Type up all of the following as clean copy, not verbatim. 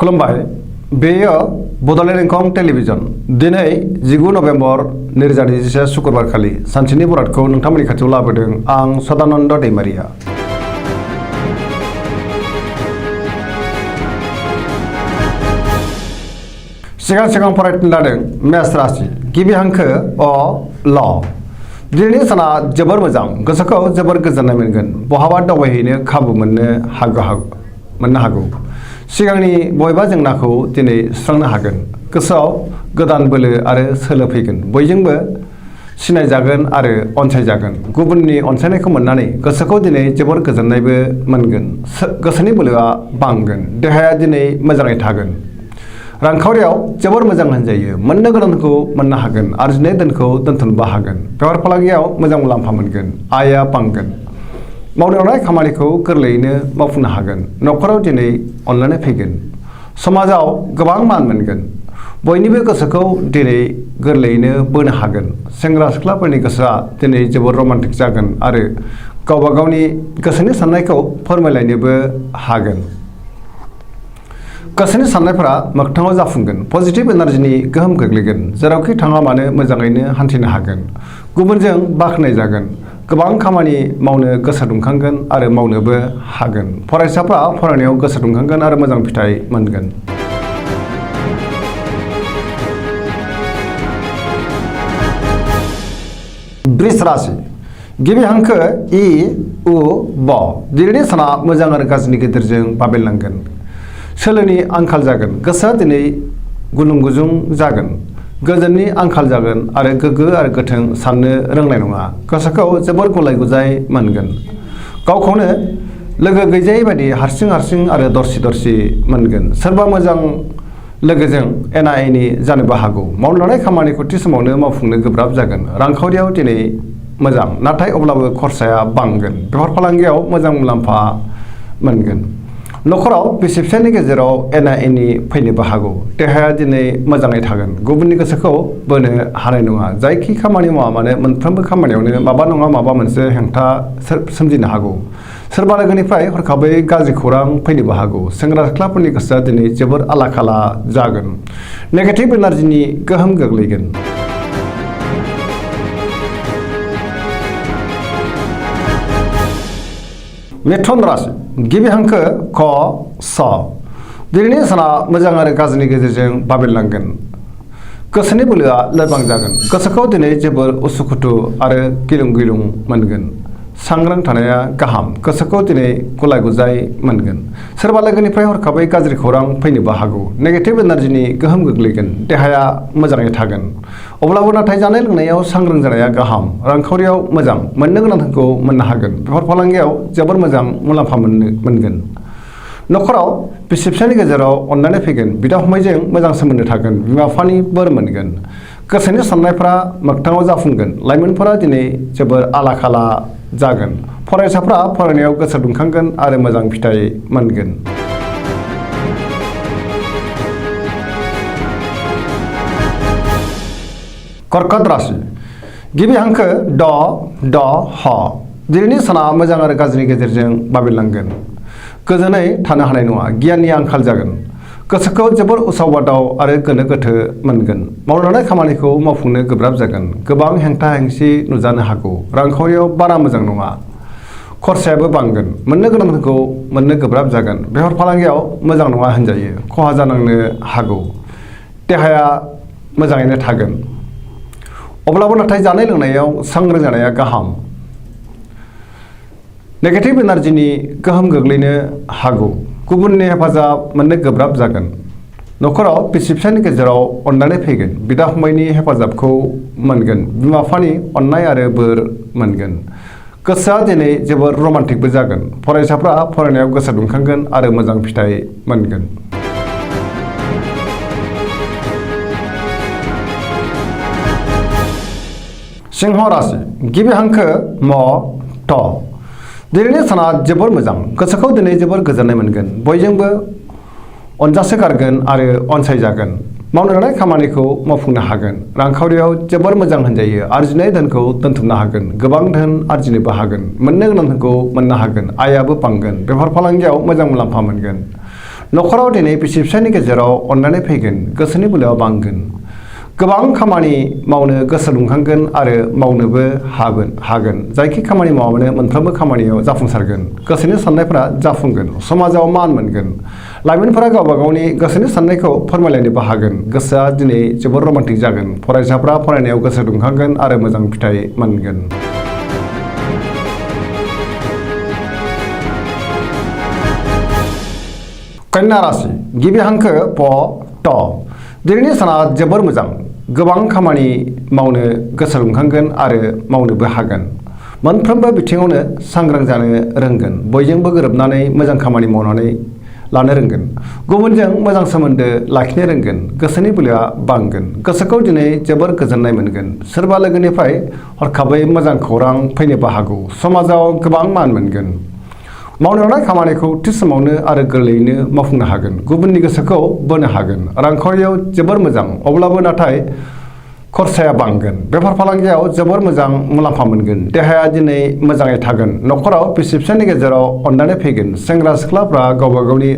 खुलुमबाय बेयो बड'लेण्ड इंखं टेलिभिजन दिनै 19 नभेम्बर 2021 शुक्रबार खालि सानसेनि बरादखौ नोंथांमोननि खाथियाव लाबोदों आं सदानन्द दैमारिया। सिगां फरायनो लादों मेष राशि गिबि हांखो अ ल दिनैनि साना जोबोर मोजां गोसोखौ जोबोर गोजोननाय मोनगोन बहाबा दावबायहैनो खाबु मोननो हागौ सिगांनि बबेबा जेंनाखौ दिनै सुस्रांनो हागोन गोसोआव गोदान बोलो आरो सोलो फैगोन बयजोंबो सिनायजागोन आरो अनसायजागोन गुबुननि अनसायनायखौ मोननानै गोसोखौ दिनै जोबोर गोजोननायबो मोनगोन गोसोनि बोलोआ बांगोन देहाया दिनै मोजाङै थागोन रांखावरियाव जोबोर मोजां होनजायो मोननो गोनांखौ मोननो हागोन आरजिनाय धोनखौ दोनथुमनोबो हागोन बेफार फालांगियाव मोजां मुलाम्फा मोनगोन आयआ बांगोन मावनो लानाय खामानिखौ गोरलैयैनो मावफुंनो हागोन न'खराव दिनै अनलायनाय फैगोन समाजाव गोबां मान मोनगोन बयनिबो गोसोखौ दिनै गोरलैयैनो बोनो हागोन सेंग्रा सिख्लाफोरनि गोसोआ दिनै जोबोर रमान्टिक जागोन आरो गावबा गावनि गोसोनि साननायखौ फोरमायलायनोबो हागोन गोसोनि साननायफोरा मोगथाङाव जाफुंगोन पजिटिभ एनार्जिनि गोहोम गोग्लैगोन जेरावखि थाङा मानो मोजाङैनो हान्थिनो हागोन गुबुनजों बाख्नाय जागोन गोबां खामानि मावनो गोसो दुंखांगोन आरो मावनोबो हागोन फरायसाफ्रा फरायनायाव गोसो दुंखांगोन आरो मोजां फिथाइ मोनगोन वृष राशि गिबि हांखो इ उ ब दिनैनि साना मोजां आरो गाज्रिनि गेजेरजों बाबेनलांगोन सोलोनि आंखाल जागोन गोसोआ दिनै गुलुं गुजुं जागोन गोजोननि आंखाल जागोन आरो गोग्गो आरो गोथों साननो रोंनाय नङा गोसोखौ जोबोर गुलाय गुजाय मोनगोन गावखौनो लोगो गैजायै बायदि हारसिं आरो दरसि मोनगोन सोरबा मोजां लोगोजों एना एनि जानोबो हागौ मावनो लानाय खामानिखौ थि समावनो मावफुंनो गोब्राब जागोन रांखावरियाव दिनै मोजां नाथाय अब्लाबो खरसाया बांगोन बेफार फालांगियाव मोजां मुलाम्फा मोनगोन न'खराव बिसि फिसायनि गेजेराव एना एनि फैनोबो हागौ देहाया दिनै मोजाङै थागोन गुबुननि गोसोखौ बोनो हानाय नङा जायखि खामानि मावा मानो मोनफ्रोमबो खामानियावनो माबा नङा माबा मोनसे हेंथा सोमजिनो हागौ सोरबा लोगोनिफ्राय हरखाबै गाज्रि खौरां फैनोबो हागौ सेंग्रा सिख्लाफोरनि गोसोआ दिनै जोबोर आला खाला जागोन नेगेटिभ एनार्जिनि गोहोम गोग्लैगोन मिथुन राशि गिबि हांखो क स दिनैनि साना मोजां आरो गाज्रिनि गेजेरजों बाबेनलांगोन गोसोनि बोलोआ लोरबां जागोन गोसोखौ दिनै जोबोर उसुखुथु आरो गिलुं मोनगोन सांग्रां थानाया गाहाम गोसोखौ दिनै गुलाय गुजाय मोनगोन सोरबा लोगोनिफ्राय हरखाबै गाज्रि खौरां फैनोबो हागौ नेगेटिभ एनार्जिनि गोहोम गोग्लैगोन देहाया मोजाङै थागोन अब्लाबो नाथाय जानाय लोंनायाव सांग्रां जानाया गाहाम रांखावरियाव मोजां मोननो गोनांखौ मोननो हागोन बेफार फालांगियाव जोबोर मोजां मुलाम्फा मोनगोन न'खराव बिसि फिसायनि गेजेराव अनलायनाय फैगोन बिदा फंबायजों मोजां सोमोन्दो थागोन बिमा बिफानि बोर मोनगोन गोसोनि साननायफ्रा मोगथाङाव जाफुंगोन लाइमोनफोरा दिनै जोबोर आला खाला जागोन फरायसाफ्रा फरायनायाव गोसो दुंखांगोन आरो मोजां फिथाइ मोनगोन कर्कट राशि गिबि हांखो ड ह दिनैनि साना मोजां आरो गाज्रिनि गेजेरजों बाबेनलांगोन गोजोनै थानो हानाय नङा गियाननि आंखाल जागोन गोसोखौ जोबोर उसाव बादाव आरो गोनो गोथो मोनगोन मावनो लानाय खामानिखौ मावफुंनो गोब्राब जागोन गोबां हेंथा हेंसि नुजानो हागौ रांखावरियाव बारा मोजां नङा खरसायाबो बांगोन मोननो गोनांखौ मोननो गोब्राब जागोन बेफार फालांगियाव मोजां नङा होनजायो खहा जानांनो हागौ देहाया मोजाङैनो थागोन अब्लाबो नाथाय जानाय लोंनायाव सांग्रां जानाया गाहाम नेगेटिभ एनार्जिनि गोहोम गोग्लैनो हागौ गुबुननि हेफाजाब मोननो गोब्राब जागोन न'खराव बिसि फिसायनि गेजेराव अनलायनाय फैगोन बिदा फंबायनि हेफाजाबखौ मोनगोन बिमा बिफानि अननाय आरो बोर मोनगोन गोसोआ दिनै जोबोर रमान्टिकबो जागोन फरायसाफ्रा फरायनायाव गोसो दुंखांगोन आरो मोजां फिथाइ मोनगोन सिंह राशि गिबि हांखो म थ दिनैनि साना जोबोर मोजां गोसोखौ दिनै जोबोर गोजोननाय मोनगोन बयजोंबो अनजासोगारगोन आरो अनसायजागोन मावनो लानाय खामानिखौ मावफुंनो हागोन रांखावरियाव जोबोर मोजां होनजायो आरजिनाय धोनखौ दोनथुमनो हागोन गोबां धोन आरजिनोबो हागोन मोननो गोनांखौ मोननो हागोन आयाबो बांगोन बेफार फालांगियाव मोजां मुलाम्फा मोनगोन न'खराव दिनै बिसि फिसायनि गेजेराव अनलायनाय फैगोन गोसोनि बोलोआ बांगोन गोबां खामानि मावनो गोसो दुंखांगोन आरो मावनोबो हागोन जायखि खामानि मावामानो मोनफ्रोमबो खामानियाव जाफुंसारगोन गोसोनि साननायफोरा जाफुंगोन समाजाव मान मोनगोन लाइमोनफोरा गावबा गावनि गोसोनि साननायखौ फोरमायलायनोबो हागोन गोसोआ दिनै जोबोर रमान्टिक जागोन फरायसाफ्रा फरायनायाव गोसो दुंखांगोन आरो मोजां फिथाइ मोनगोन। कन्या राशि गिबि हांखो प ट दिनैनि साना जोबोर मोजां गोबां खामानि मावनो गोसो दुंखांगोन आरो मावनोबो हागोन मोनफ्रोमबो बिथिङावनो सांग्रां जानो रोंगोन बयजोंबो गोरोबनानै मोजां खामानि मावनानै लानो रोंगोन गुबुनजों मोजां सोमोन्दो लाखिनो रोंगोन गोसोनि बोलोआ बांगोन गोसोखौ दिनै जोबोर गोजोननाय मोनगोन सोरबा लोगोनिफ्राय हरखाबै मोजां खौरां फैनोबो हागौ समाजाव गोबां मान मोनगोन मावनो लानाय खामानिखौ थि समावनो आरो गोरलैयैनो मावफुंनो हागोन गुबुननि गोसोखौ बोनो हागोन रांखावरियाव जोबोर मोजां अब्लाबो नाथाय खरसाया बांगोन बेफार फालांगियाव जोबोर मोजां मुलाम्फा मोनगोन देहाया दिनै मोजाङै थागोन न'खराव बिसि फिसायनि गेजेराव अनलायनाय फैगोन सेंग्रा सिख्लाफ्रा गावबा गावनि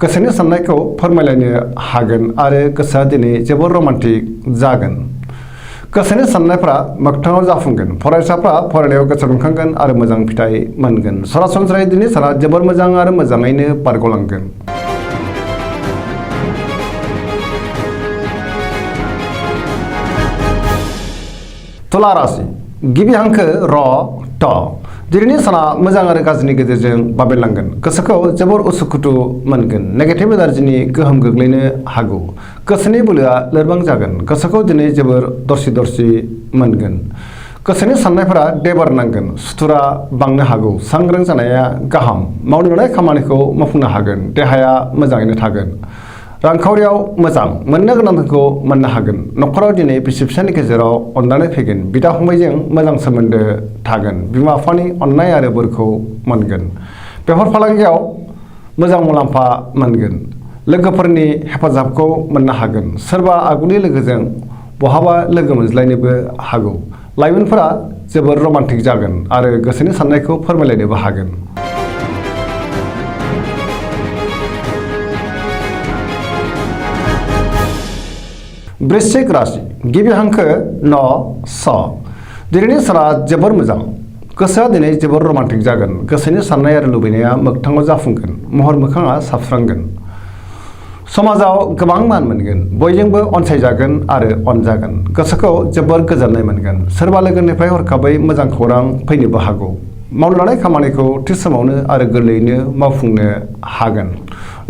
गोसोनि साननायखौ फोरमायलायनो हागोन आरो गोसोआ दिनै जोबोर रमान्टिक जागोन गोसोनि साननायफ्रा मोगथाङाव जाफुंगोन फरायसाफ्रा फरायनायाव गोसो दुंखांगोन आरो मोजां फिथाइ मोनगोन सरासनस्रायै दिनै साना जोबोर मोजां आरो मोजाङैनो बारग'लांगोन। तुला राशि गिबि हांखो र ट दिनैनि साना मोजां आरो गाज्रिनि गेजेरजों बाबेनलांगोन गोसोखौ जोबोर उसुखुथु मोनगोन नेगेटिभ एनार्जिनि गोहोम गोग्लैनो हागौ गोसोनि बोलोआ लोरबां जागोन गोसोखौ दिनै जोबोर दरसि मोनगोन गोसोनि साननायफोरा देबार नांगोन सुथुरा बांनो हागौ सांग्रां जानाया गाहाम मावनो लानाय खामानिखौ मावफुंनो हागोन देहाया मोजाङैनो थागोन रांखावरियाव मोजां मोननो गोनांखौ मोननो हागोन न'खराव दिनै बिसि फिसायनि गेजेराव अनलायनाय फैगोन बिदा फंबायजों मोजां सोमोन्दो थागोन बिमा बिफानि अननाय आरो बोरखौ मोनगोन बेफार फालांगियाव मोजां मुलाम्फा मोनगोन लोगोफोरनि हेफाजाबखौ मोननो हागोन सोरबा आगुनि लोगोजों बहाबा लोगो मोनज्लायनोबो हागौ लाइमोनफोरा जोबोर रमान्टिक जागोन आरो गोसोनि साननायखौ फोरमायलायनोबो हागोन। वृश्चिक राशि गिबि हांखो न स दिनैनि साना जोबोर मोजां गोसोआ दिनै जोबोर रमान्टिक जागोन गोसोनि साननाय आरो लुबैनाया मोगथाङाव जाफुंगोन महर मोखाङा साबस्रांगोन समाजाव गोबां मान मोनगोन बयजोंबो अनसायजागोन आरो अनजागोन गोसोखौ जोबोर गोजोननाय मोनगोन सोरबा लोगोनिफ्राय हरखाबै मोजां खौरां फैनोबो हागौ मावनो लानाय खामानिखौ थि समावनो आरो गोरलैयैनो मावफुंनो हागोन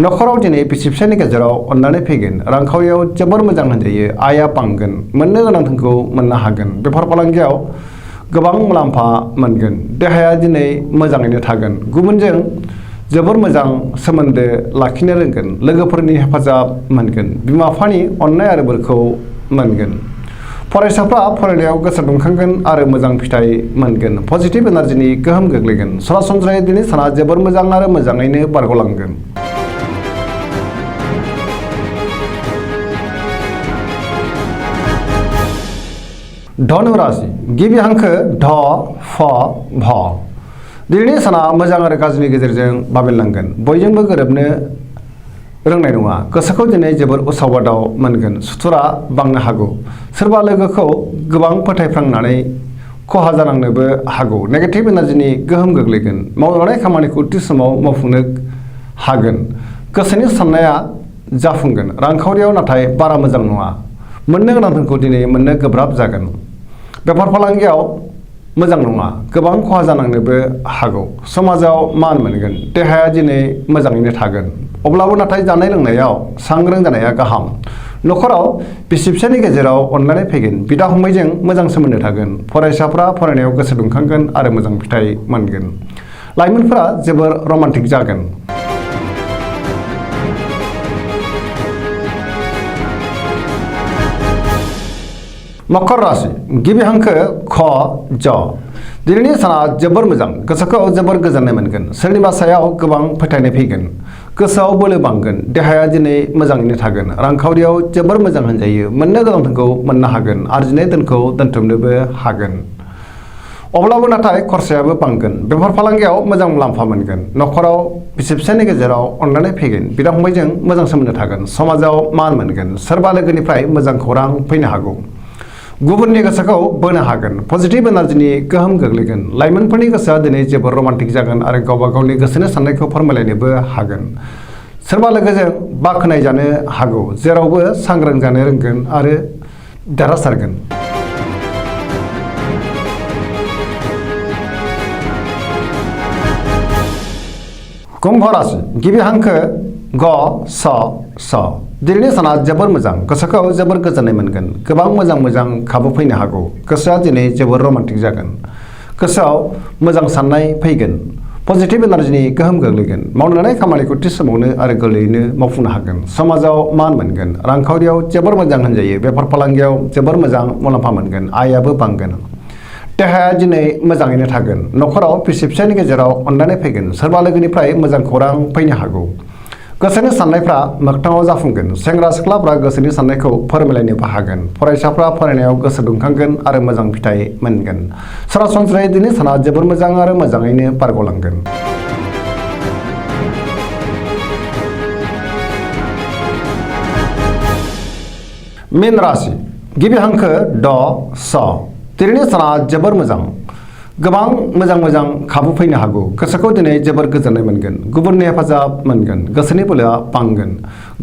न'खराव दिनै बिसि फिसायनि गेजेराव अननानै फैगोन रांखावरियाव जोबोर मोजां होनजायो आयआ बांगोन मोननो गोनांखौ मोननो हागोन बेफार फालांगियाव गोबां मुलाम्फा मोनगोन देहाया दिनै मोजाङैनो थागोन गुबुनजों जोबोर मोजां सोमोन्दो लाखिनो रोंगोन लोगोफोरनि हेफाजाब मोनगोन बिमा बिफानि अननाय आरो बोरखौ मोनगोन फरायसाफ्रा फरायनायाव गोसो दुंखांगोन आरो मोजां फिथाइ मोनगोन पजिटिभ एनार्जिनि गोहोम गोग्लैगोन सरासनस्रायै दिनै साना जोबोर मोजां आरो मोजाङैनो बारग'लांगोन। धनु राशि गिबि हांखो ध फ भ दिनैनि साना मोजां आरो गाज्रिनि गेजेरजों बाबेनलांगोन बयजोंबो गोरोबनो रोंनाय नङा गोसोखौ दिनै जोबोर उसाव बादाव मोनगोन सुथुरा बांनो हागौ सोरबा लोगोखौ गोबां फोथायफ्लांनानै खहा जानांनोबो हागौ नेगेटिभ एनार्जिनि गोहोम गोग्लैगोन मावनो लानाय खामानिखौ थि समाव मावफुंनो हागोन गोसोनि साननाया जाफुंगोन रांखावरियाव नाथाय बारा मोजां नङा मोननो गोनांखौ दिनै मोननो गोब्राब जागोन बेफार फालांगियाव मोजां नङा गोबां खहा जानांनोबो हागौ समाजाव मान मोनगोन देहाया दिनै मोजाङैनो थागोन अब्लाबो नाथाय जानाय लोंनायाव सांग्रां जानाया गाहाम न'खराव बिसि फिसायनि गेजेराव अनलायनाय फैगोन बिदा फंबायजों मोजां सोमोन्दो थागोन फरायसाफ्रा फरायनायाव गोसो दुंखांगोन आरो मोजां फिथाइ मोनगोन लाइमोनफोरा जोबोर रमान्टिक जागोन। मकर राशि गिबि हांखो ख ज दिनैनि साना जोबोर मोजां गोसोखौ जोबोर गोजोननाय मोनगोन सोरनिबा सायाव गोबां फोथायनाय फैगोन गोसोआव बोलो बांगोन देहाया दिनै मोजाङैनो थागोन रांखावरियाव जोबोर मोजां होनजायो मोननो गोनांखौ मोननो हागोन आरजिनाय धोनखौ दोनथुमनोबो हागोन अब्लाबो नाथाय खरसायाबो बांगोन, बेफार फालांगियाव मोजां मुलाम्फा मोनगोन, न'खराव बिसि फिसायनि गेजेराव अनलायनाय फैगोन, बिदा फंबायजों मोजां सोमोन्दो थागोन, समाजाव मान मोनगोन, सोरबा लोगोनिफ्राय मोजां खौरां फैनो हागौ, गुबुननि गोसोखौ बोनो हागोन, पजिटिभ एनार्जिनि गोहोम गोग्लैगोन, लाइमोनफोरनि गोसोआ दिनै जोबोर रमान्टिक जागोन आरो गावबा गावनि गोसोनि साननायखौ फोरमायलायनोबो हागोन, सोरबा लोगोजों बाख्नाय जानो हागौ, जेरावबो सांग्रां जानो रोंगोन आरो देरहासारगोन। कुम्भ राशि गिबि हांखो ग स स दिनैनि साना जोबोर मोजां, गोसोखौ जोबोर गोजोननाय मोनगोन, गोबां मोजां खाबु फैनो हागौ, गोसोआ दिनै जोबोर रमान्टिक जागोन, गोसोआव मोजां साननाय फैगोन, पजिटिभ एनार्जिनि गोहोम गोग्लैगोन, मावनो लानाय खामानिखौ थि समावनो आरो गोरलैयैनो मावफुंनो हागोन, समाजाव मान मोनगोन, रांखावरियाव जोबोर मोजां होनजायो, बेफार फालांगियाव जोबोर मोजां मुलाम्फा मोनगोन, आयाबो बांगोन, देहाया दिनै मोजाङैनो थागोन, न'खराव बिसि फिसायनि गेजेराव अनलायनाय फैगोन, सोरबा लोगोनिफ्राय मोजां खौरां फैनो हागौ, गोसोनि साननायफ्रा मोगथाङाव जाफुंगोन, सेंग्रा सिख्लाफ्रा गोसोनि साननायखौ फोरमायलायनोबो हागोन, फरायसाफ्रा फरायनायाव गोसो दुंखांगोन आरो मोजां फिथाइ मोनगोन, सरासनस्रायै दिनै साना जोबोर मोजां आरो मोजाङैनो बारग'लांगोन। मीन राशि गिबि हांखो ड स दिनैनि साना जोबोर मोजां, गोबां मोजां खाबु फैनो हागौ, गोसोखौ दिनै जोबोर गोजोननाय मोनगोन, गुबुननि हेफाजाब मोनगोन, गोसोनि बोलोआ बांगोन,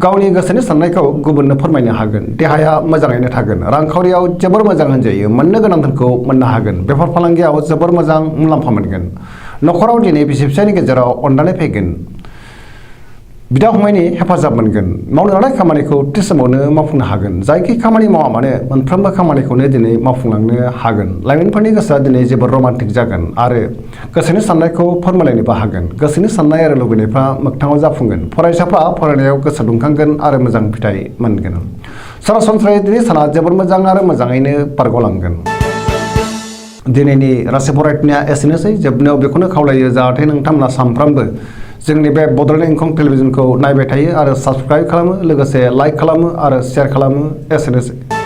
गावनि गोसोनि साननायखौ गुबुननो फोरमायनो हागोन, देहाया मोजाङैनो थागोन, रांखावरियाव जोबोर मोजां होनजायो, मोननो गोनां धोनखौ मोननो हागोन, बेफार फालांगियाव जोबोर मोजां मुलाम्फा मोनगोन, न'खराव दिनै बिसि फिसायनि गेजेराव अनलायनाय फैगोन, बिदा फंबायनि हेफाजाब मोनगोन, मावनो लानाय खामानिखौ थि समावनो मावफुंनो हागोन, जायखि खामानि मावा मानो मोनफ्रोमबो खामानिखौनो दिनै मावफुंलांनो हागोन, लाइमोनफोरनि गोसोआ दिनै जोबोर रमान्टिक जागोन आरो गोसोनि साननायखौ फोरमायलायनोबो हागोन, गोसोनि साननाय आरो लुबैनायफ्रा मोगथाङाव जाफुंगोन, फरायसाफ्रा फरायनायाव गोसो दुंखांगोन आरो मोजां फिथाइ मोनगोन, सरासनस्रायै दिनै साना जोबोर मोजां आरो मोजाङैनो बारग'लांगोन। दिनैनि राशि फरायनाया एसेनोसै, जोबनायाव बेखौनो खावलायो जाहाथे नोंथांमोना सानफ्रामबो जोंनि बे बड'लेण्ड इंखं टेलिभिजनखौ नायबाय थायो आरो साबस्क्राइब खालामो, लोगोसे लाइक खालामो आरो शेयार खालामो, एसेनोसै।